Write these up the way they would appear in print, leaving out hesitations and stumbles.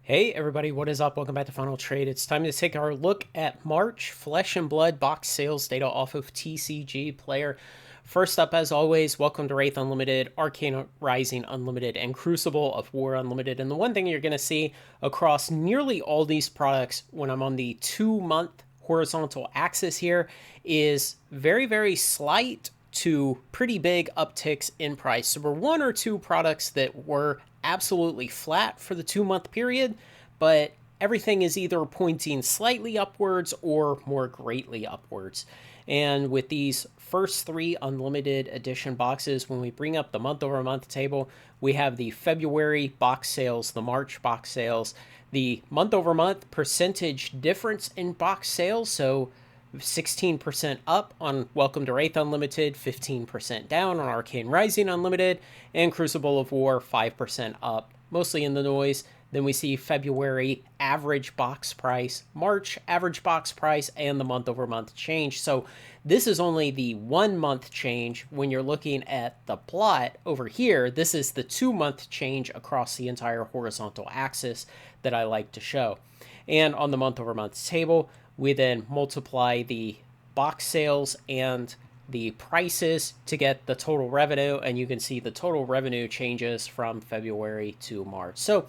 Hey everybody, what is up? Welcome back to Final Trade. It's time to take our look at March Flesh and Blood box sales data off of TCG Player. First up, as always, welcome to Wraith Unlimited, Arcane Rising Unlimited, and Crucible of War Unlimited. And the one thing you're going to see across nearly all these products when I'm on the 2-month horizontal axis here is very slight to pretty big upticks in price. So there were one or two products that were absolutely flat for the 2-month period, but everything is either pointing slightly upwards or more greatly upwards. And with these first three unlimited edition boxes, when we bring up the month over month table, we have the February box sales, the March box sales, the month over month percentage difference in box sales. So 16% up on Welcome to Wraith Unlimited, 15% down on Arcane Rising Unlimited, and Crucible of War 5% up, mostly in the noise. Then we see February average box price, March average box price, and the month over month change. So this is only the 1 month change. When you're looking at the plot over here, this is the 2-month change across the entire horizontal axis that I like to show. And on the month over month table, we then multiply the box sales and the prices to get the total revenue, and you can see the total revenue changes from February to March. So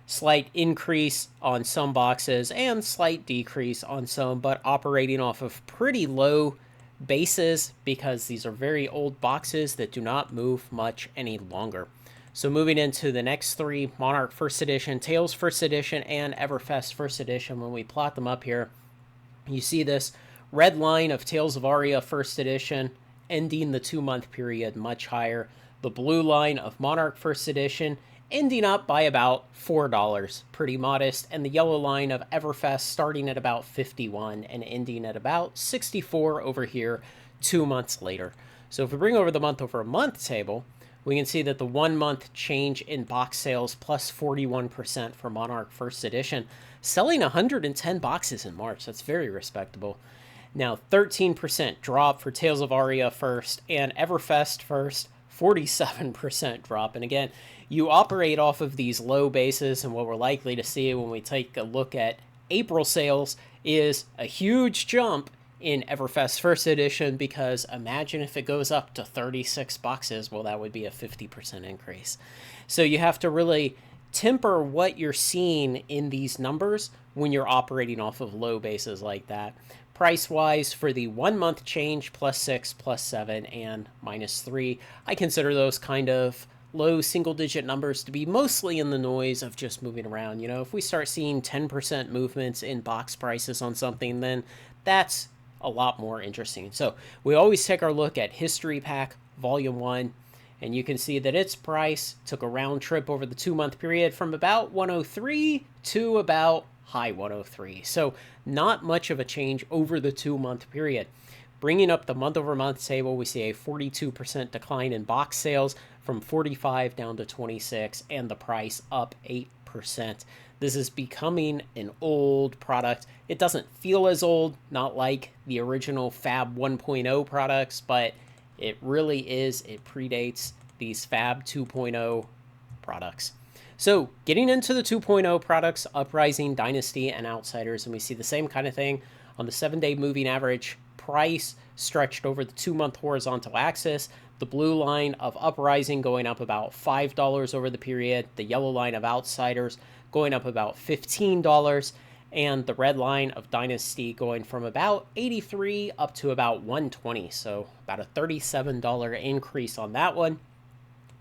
slight increase on some boxes and slight decrease on some, but operating off of pretty low bases because these are very old boxes that do not move much any longer. So moving into the next three, Monarch First Edition, Tales First Edition, and Everfest First Edition, when we plot them up here, you see this red line of Tales of Aria First Edition ending the 2-month period much higher. The blue line of Monarch First Edition ending up by about $4, pretty modest. And the yellow line of Everfest starting at about 51 and ending at about 64 over here 2 months later. So if we bring over the month over month table, we can see that the 1 month change in box sales plus 41% for Monarch First Edition, selling 110 boxes in March. That's very respectable. Now 13% drop for Tales of Aria First and Everfest First, 47% drop. And again, you operate off of these low bases, and what we're likely to see when we take a look at April sales is a huge jump in Everfest First Edition, because imagine if it goes up to 36 boxes. Well, that would be a 50% increase. So you have to really temper what you're seeing in these numbers when you're operating off of low bases like that. Price-wise, for the 1 month change, +6, +7, and -3, I consider those kind of low single-digit numbers to be mostly in the noise of just moving around. You know, if we start seeing 10% movements in box prices on something, then that's a lot more interesting. So we always take our look at History Pack Volume 1, and you can see that its price took a round trip over the 2-month period from about 103 to about high 103. So not much of a change over the 2-month period. Bringing up the month over month table, we see a 42% decline in box sales from 45 down to 26, and the price up 8%. This is becoming an old product. It doesn't feel as old, not like the original FAB 1.0 products, but it really is. It predates these FAB 2.0 products. So getting into the 2.0 products, Uprising, Dynasty, and Outsiders, and we see the same kind of thing on the 7-day moving average. Price stretched over the 2-month horizontal axis. The blue line of Uprising going up about $5 over the period. The yellow line of Outsiders going up about $15. And the red line of Dynasty going from about 83 up to about 120. So about a $37 increase on that one.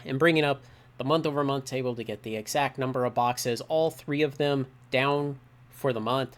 And bringing up the month over month table to get the exact number of boxes, all three of them down for the month.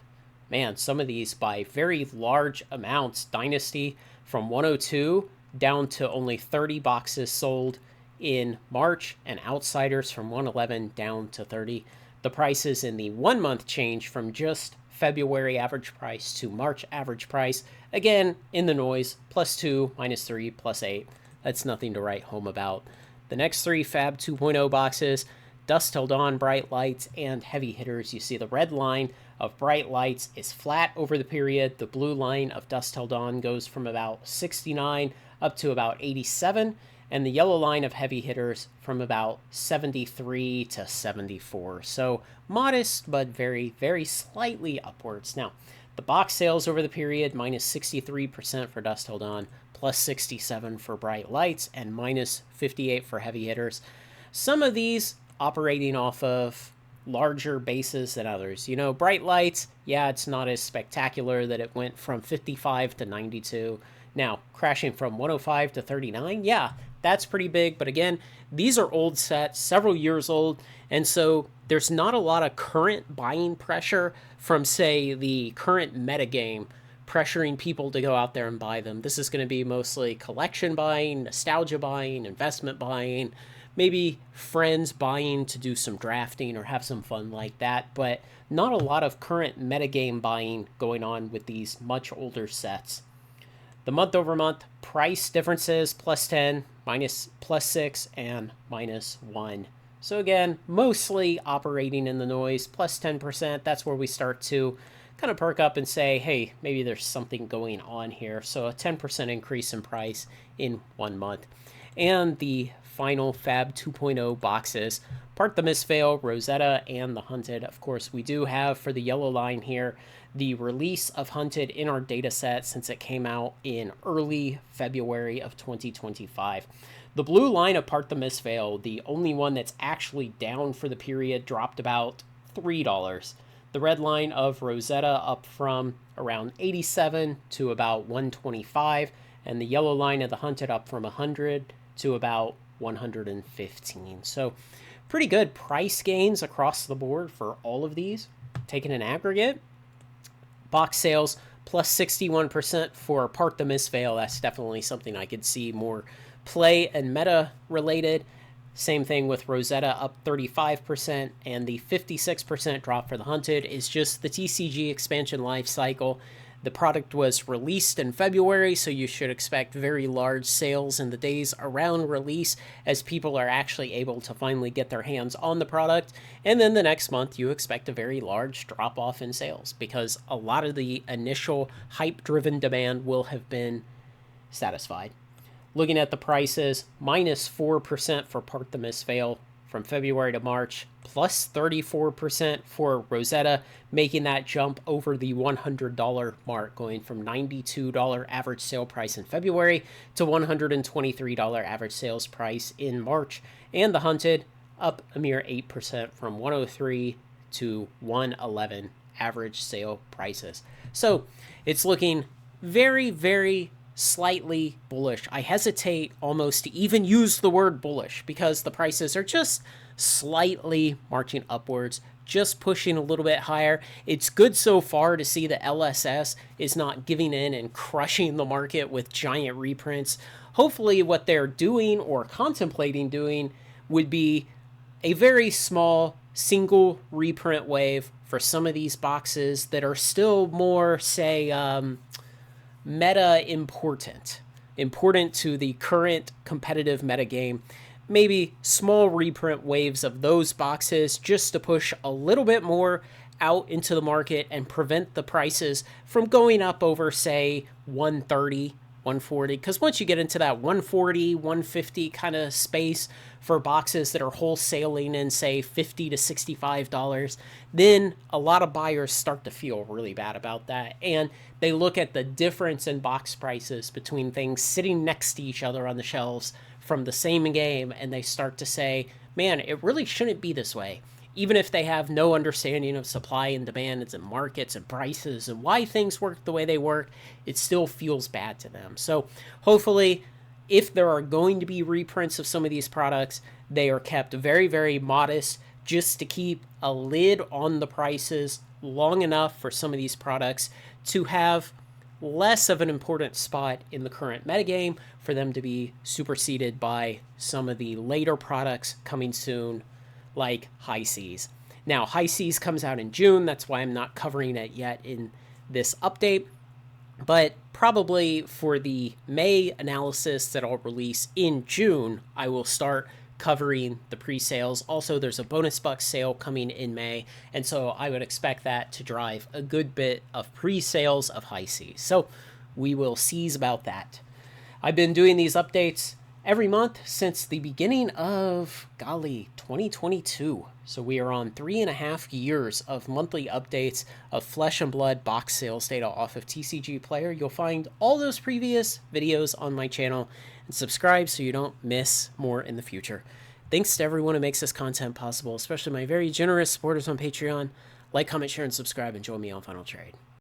Man, some of these by very large amounts. Dynasty from 102 down to only 30 boxes sold in March, and Outsiders from 111 down to 30. The prices in the 1 month change from just February average price to March average price, again in the noise, +2, -3, +8. That's nothing to write home about. The next three FAB 2.0 boxes, Dusk Till Dawn, Bright Lights, and Heavy Hitters. You see the red line of Bright Lights is flat over the period. The blue line of Dusk Till Dawn goes from about 69 up to about 87. and the yellow line of heavy hitters from about 73 to 74. So modest, but very, very slightly upwards. Now, the box sales over the period, minus 63% for Dusk Till Dawn, plus 67 for Bright Lights, and minus 58 for heavy hitters. Some of these operating off of larger bases than others. You know, Bright Lights, yeah, it's not as spectacular that it went from 55 to 92. Now, crashing from 105 to 39, yeah, that's pretty big. But again, these are old sets, several years old, and so there's not a lot of current buying pressure from, say, the current metagame pressuring people to go out there and buy them. This is going to be mostly collection buying, nostalgia buying, investment buying, maybe friends buying to do some drafting or have some fun like that, but not a lot of current metagame buying going on with these much older sets. The month-over-month price differences, plus 10, minus plus 6, and minus 1. So again, mostly operating in the noise, plus 10%. That's where we start to kind of perk up and say, hey, maybe there's something going on here. So a 10% increase in price in 1 month. And the final FAB 2.0 boxes, Part the Mistveil, Rosetta, and the Hunted. Of course, we do have, for the yellow line here, the release of Hunted in our data set since it came out in early February of 2025. The blue line of Part the Mistveil, the only one that's actually down for the period, dropped about $3. The red line of Rosetta up from around 87 to about 125, and the yellow line of the Hunted up from 100 to about 115. So pretty good price gains across the board for all of these. Taking an aggregate, box sales plus 61% for Part the Mistveil. That's definitely something I could see more play and meta related. Same thing with Rosetta, up 35%, and the 56% drop for the Hunted is just the TCG expansion life cycle. The product was released in February, so you should expect very large sales in the days around release as people are actually able to finally get their hands on the product. And then the next month, you expect a very large drop-off in sales because a lot of the initial hype-driven demand will have been satisfied. Looking at the prices, minus 4% for Part the Mistveil from February to March, plus 34% for Rosetta, making that jump over the $100 mark, going from $92 average sale price in February to $123 average sales price in March. And the Hunted up a mere 8% from 103 to 111 average sale prices. So it's looking very, very slightly bullish. I hesitate almost to even use the word bullish because the prices are just slightly marching upwards, just pushing a little bit higher. It's good so far to see the LSS is not giving in and crushing the market with giant reprints. Hopefully what they're doing or contemplating doing would be a very small single reprint wave for some of these boxes that are still more, say, meta important to the current competitive metagame. Maybe small reprint waves of those boxes just to push a little bit more out into the market and prevent the prices from going up over, say, 130, 140. Because once you get into that 140, 150 kind of space for boxes that are wholesaling in, say, $50 to $65, then a lot of buyers start to feel really bad about that. And they look at the difference in box prices between things sitting next to each other on the shelves from the same game, and they start to say, man, it really shouldn't be this way. Even if they have no understanding of supply and demand and markets and prices and why things work the way they work, it still feels bad to them. So hopefully, if there are going to be reprints of some of these products, they are kept very, very modest just to keep a lid on the prices long enough for some of these products to have less of an important spot in the current metagame for them to be superseded by some of the later products coming soon, like High Seas. Now, High Seas comes out in June. That's why I'm not covering it yet in this update. But probably for the May analysis that I'll release in June, I will start covering the pre-sales. Also, there's a bonus buck sale coming in May, and so I would expect that to drive a good bit of pre-sales of High Seas. So we will seize about that. I've been doing these updates every month since the beginning of, 2022. So we are on 3.5 years of monthly updates of Flesh and Blood box sales data off of TCG Player. You'll find all those previous videos on my channel, and subscribe so you don't miss more in the future. Thanks to everyone who makes this content possible, especially my very generous supporters on Patreon. Like, comment, share, and subscribe, and join me on Final Trade.